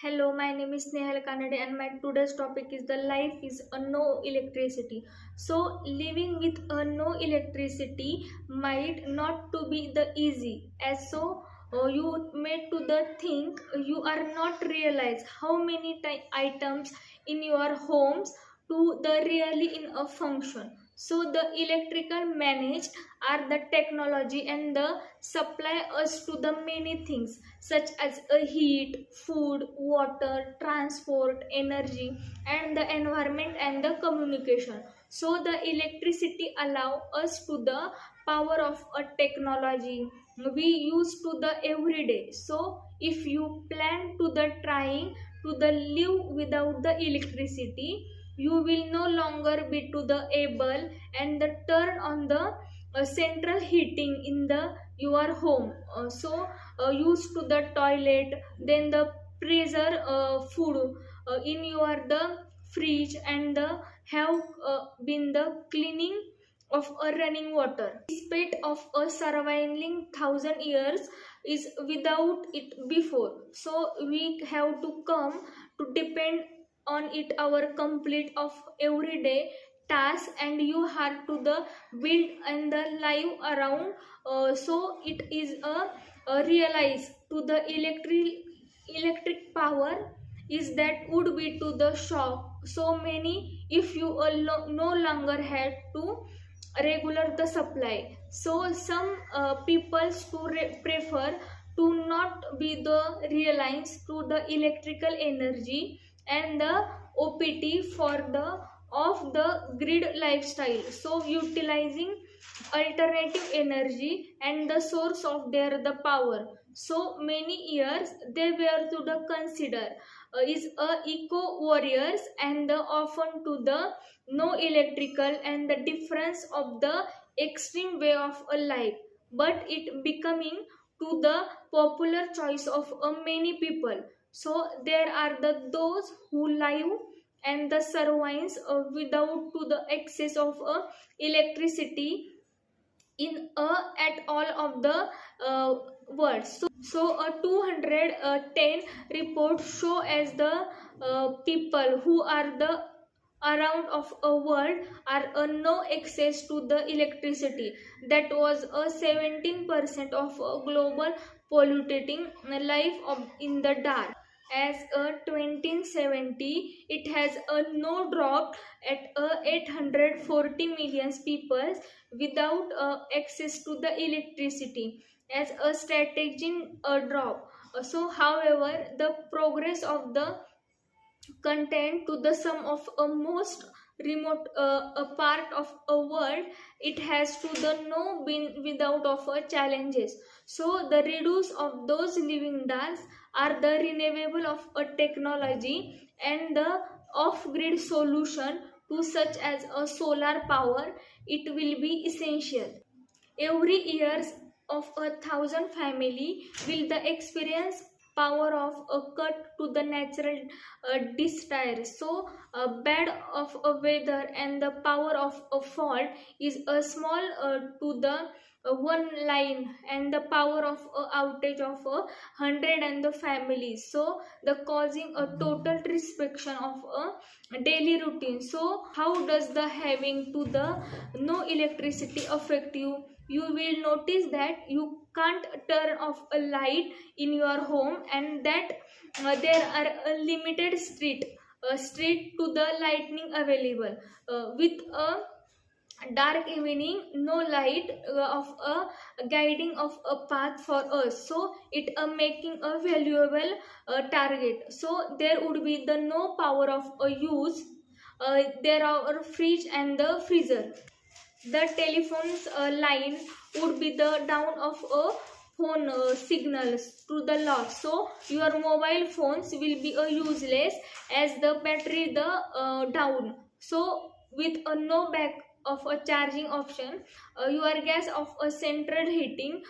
Hello, my name is Nehal Kanade and my today's topic is the life is a no electricity. So living with a no electricity might not to be the easy as you made to the think you are not realize how many items in your homes to the really in a function. So the electrical managed are the technology and the supply us to the many things such as a heat, food, water, transport, energy, and the environment and the communication. So the electricity allow us to the power of a technology we use to the everyday. So if you plan to the trying to the live without the electricity, you will no longer be to the able and the turn on the central heating in the your home. Used to the toilet, then the freezer food in your the fridge and the have been the cleaning of a running water. Spate of a surviving 1,000 years is without it before. So we have to come to depend on it our complete of everyday task and you have to the build and the life around. So it is a realize to the electric power is that would be to the shock so many if you no longer had to regular the supply. So some people to prefer to not be the reliance to the electrical energy and the OPT for the of the grid lifestyle. So utilizing alternative energy and the source of their the power. So many years they were to the consider is a eco warriors and the often to the no electrical and the difference of the extreme way of a life, but it becoming to the popular choice of many people. So there are the those who live and the survives without to the excess of electricity in at all of the uh, world. So a 210 report show as the people who are the around of a world are no access to the electricity. That was a 17% of global polluting life of in the dark. As a 2070 it has a no drop at 840 million people without access to the electricity as a strategic drop. However, the progress of the content to the sum of a most remote a part of a world, it has to the no been without of a challenges. So the reduce of those living dars are the renewable of a technology and the off grid solution to such as a solar power, it will be essential. Every year of 1,000 family will the experience power of a cut to the natural desire. So bad of a weather and the power of a fault is a small to the one line and the power of a outage of 100 and the families. So the causing a total restriction of a daily routine. So how does the having to the no electricity affect you? You will notice that you can't turn off a light in your home and that there are a limited street to the lightning available with a dark evening no light of a guiding of a path for us. So it making a valuable target. So there would be the no power of a use. There are a fridge and the freezer. The telephone's line would be the down of a phone signals to the loss. So your mobile phones will be useless as the battery the down. So with a no of a charging option, your gas of a central heating.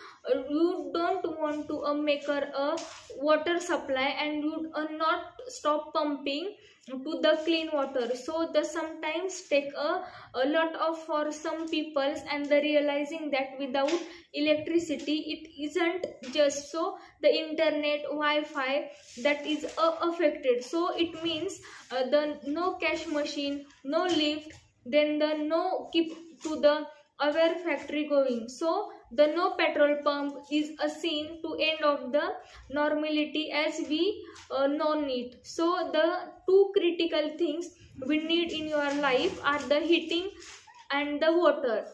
You don't want to make a water supply, and you not stop pumping to the clean water. So the sometimes take a lot of for some peoples, and the realizing that without electricity it isn't just so the internet wi-fi that is affected. So it means the no cash machine, no lift, then the no keep to the aware factory going. So the no petrol pump is a scene to end of the normality as we know it. So the two critical things we need in your life are the heating and the water,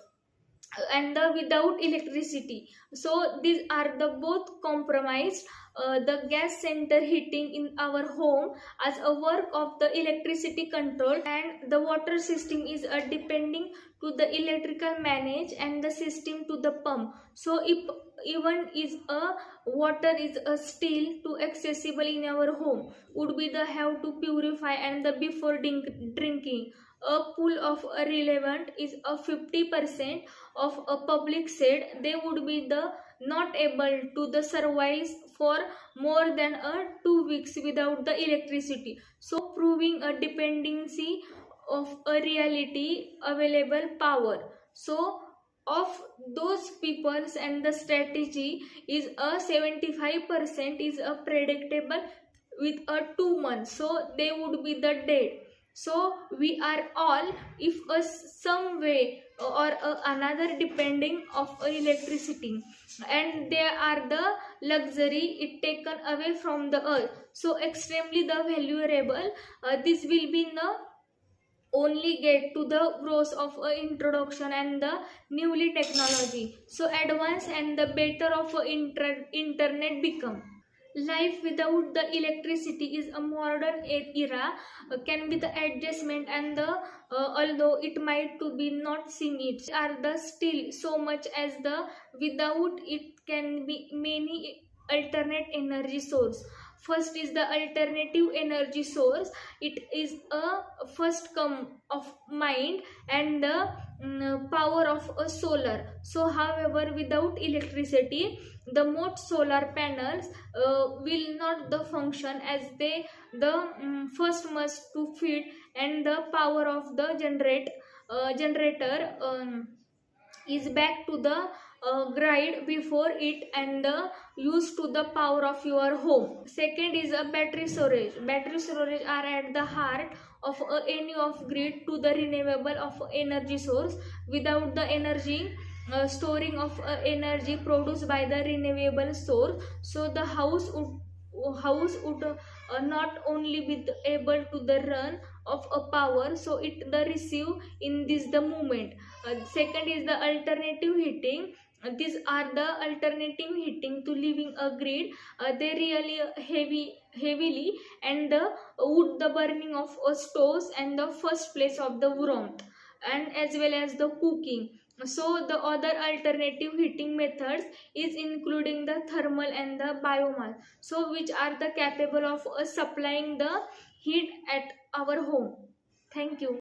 and the without electricity. So these are the both compromised. The gas center heating in our home as a work of the electricity control, and the water system is depending to the electrical manage and the system to the pump. So if even is a water is a still too accessible in our home, would be the have to purify and the before drinking. A pool of a relevant is a 50% of a public said they would be the not able to the survive for more than 2 weeks without the electricity. So proving a dependency of a reality available power. So of those peoples, and the strategy is a 75% is a predictable with a 2 months, so they would be the dead. So we are all if a some way or another depending of electricity, and they are the luxury it taken away from the earth, so extremely the valuable. This will be the only get to the growth of introduction and the newly technology, so advance and the better of internet become. Life without the electricity is a modern era, can be the adjustment, and the although it might to be not seen it are the still so much as the without it can be many alternate energy source. First is the alternative energy source. It is a first come of mind, and the power of a solar. So however without electricity the most solar panels will not the function as they the first must to feed and the power of the generator is back to the grid before it, and the use to the power of your home. Second is a battery storage. Battery storage are at the heart of any of grid to the renewable of energy source. Without the energy storing of energy produced by the renewable source, so the house would not only be able to the run of a power, so it the receive in this the moment. Second is the alternative heating. These are the alternative heating to living a grid. They really heavily, and the wood the burning of stoves and the first place of the warmth, and as well as the cooking. So the other alternative heating methods is including the thermal and the biomass, so which are the capable of supplying the heat at our home. Thank you.